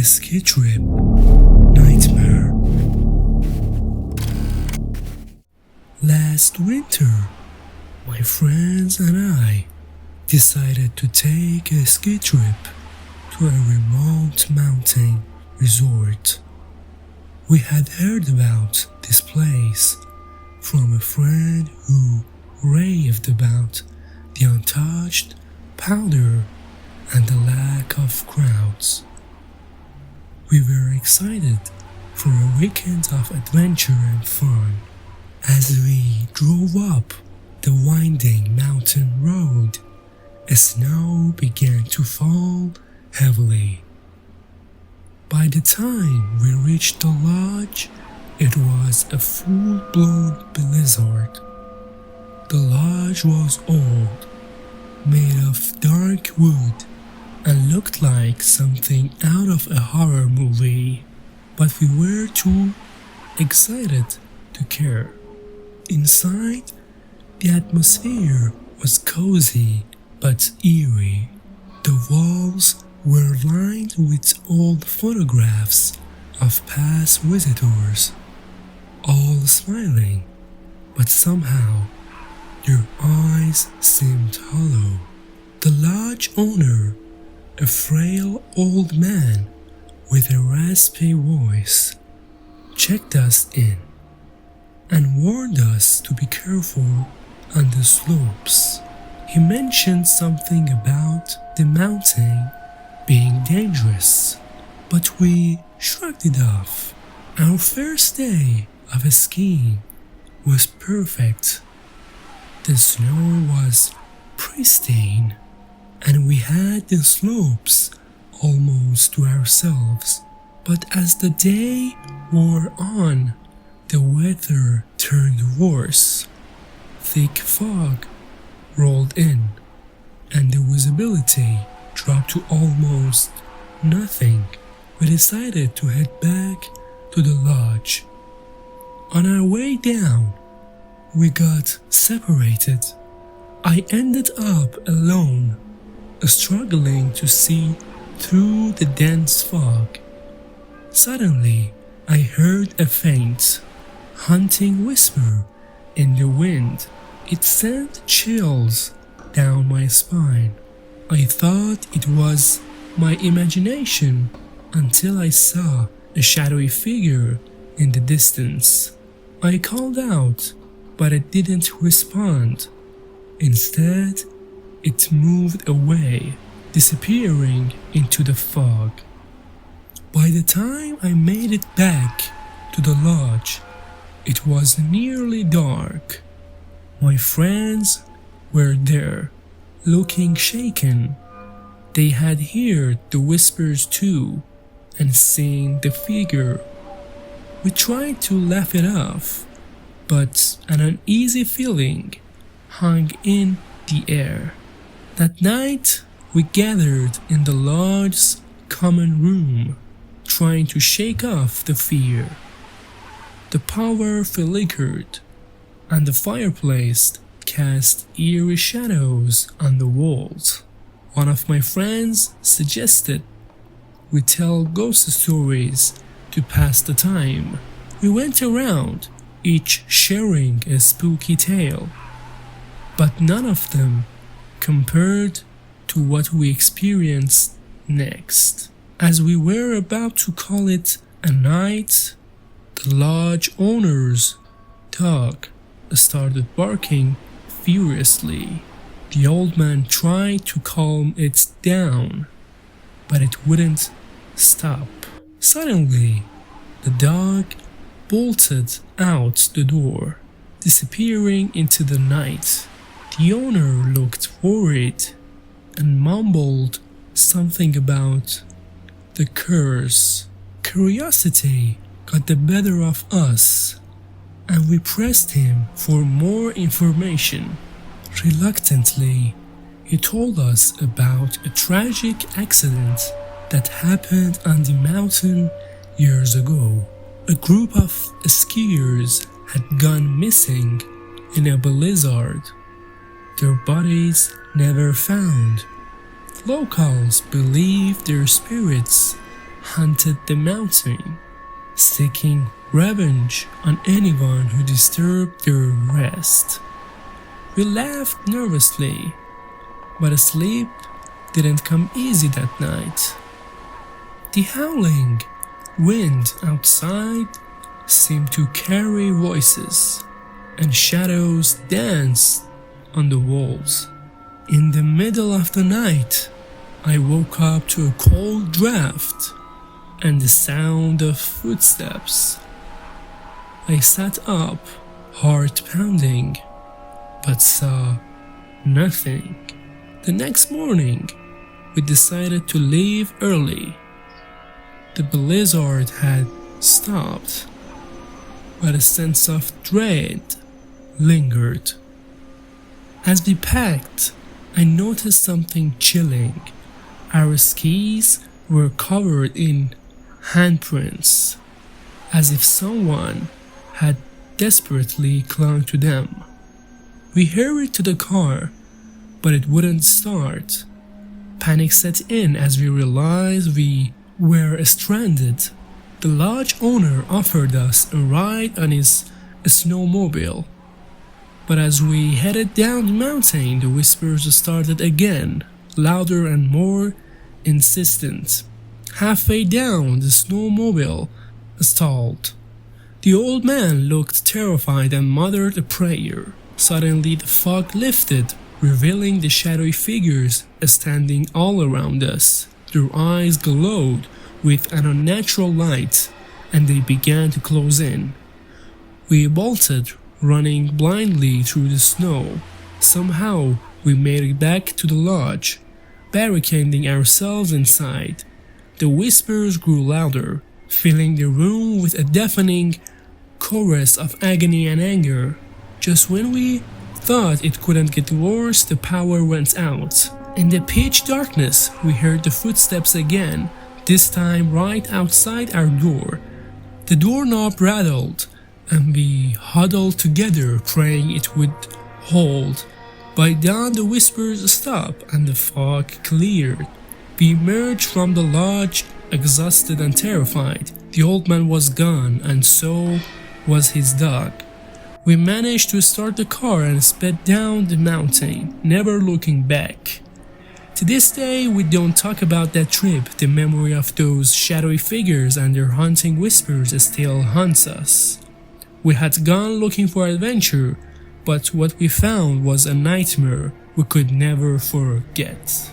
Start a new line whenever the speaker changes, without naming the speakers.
A ski trip nightmare. Last winter, my friends and I decided to take a ski trip to a remote mountain resort. We had heard about this place from a friend who raved about the untouched powder and the lack of crowds. We were excited for a weekend of adventure and fun. As we drove up the winding mountain road, snow began to fall heavily. By the time we reached the lodge, it was a full-blown blizzard. The lodge was old, made of dark wood, and looked like something out of a horror movie, but we were too excited to care. Inside, the atmosphere was cozy but eerie. The walls were lined with old photographs of past visitors, all smiling, but somehow their eyes seemed hollow. The lodge owner, a frail old man with a raspy voice, checked us in and warned us to be careful on the slopes. He mentioned something about the mountain being dangerous, but we shrugged it off. Our first day of skiing was perfect. The snow was pristine, and we had the slopes almost to ourselves. But as the day wore on, the weather turned worse. Thick fog rolled in, and the visibility dropped to almost nothing. We decided to head back to the lodge. On our way down, we got separated. I ended up alone, struggling to see through the dense fog. Suddenly, I heard a faint, haunting whisper in the wind. It sent chills down my spine. I thought it was my imagination until I saw a shadowy figure in the distance. I called out, but it didn't respond. Instead, it moved away, disappearing into the fog. By the time I made it back to the lodge, it was nearly dark. My friends were there, looking shaken. They had heard the whispers too, and seen the figure. We tried to laugh it off, but an uneasy feeling hung in the air. That night, we gathered in the lodge's common room, trying to shake off the fear. The power flickered, and the fireplace cast eerie shadows on the walls. One of my friends suggested we tell ghost stories to pass the time. We went around, each sharing a spooky tale, but none of them compared to what we experienced next. As we were about to call it a night, the lodge owner's dog started barking furiously. The old man tried to calm it down, but it wouldn't stop. Suddenly, the dog bolted out the door, disappearing into the night. The owner looked worried and mumbled something about the curse. Curiosity got the better of us, and we pressed him for more information. Reluctantly, he told us about a tragic accident that happened on the mountain years ago. A group of skiers had gone missing in a blizzard. Their bodies never found. Locals believe their spirits hunted the mountain, seeking revenge on anyone who disturbed their rest. We laughed nervously, but sleep didn't come easy that night. The howling wind outside seemed to carry voices, and shadows danced on the walls. In the middle of the night, I woke up to a cold draft and the sound of footsteps. I sat up, heart pounding, but saw nothing. The next morning, we decided to leave early. The blizzard had stopped, but a sense of dread lingered. As we packed, I noticed something chilling. Our skis were covered in handprints, as if someone had desperately clung to them. We hurried to the car, but it wouldn't start. Panic set in as we realized we were stranded. The lodge owner offered us a ride on his snowmobile, but as we headed down the mountain, the whispers started again, louder and more insistent. Halfway down, the snowmobile stalled. The old man looked terrified and muttered a prayer. Suddenly the fog lifted, revealing the shadowy figures standing all around us. Their eyes glowed with an unnatural light, and they began to close in. We bolted, running blindly through the snow. Somehow we made it back to the lodge, barricading ourselves inside. The whispers grew louder, filling the room with a deafening chorus of agony and anger. Just when we thought it couldn't get worse, the power went out. In the pitch darkness, we heard the footsteps again, this time right outside our door. The doorknob rattled, and we huddled together, praying it would hold. By dawn, the whispers stopped and the fog cleared. We emerged from the lodge, exhausted and terrified. The old man was gone, and so was his dog. We managed to start the car and sped down the mountain, never looking back. To this day, we don't talk about that trip. The memory of those shadowy figures and their haunting whispers still haunts us. We had gone looking for adventure, but what we found was a nightmare we could never forget.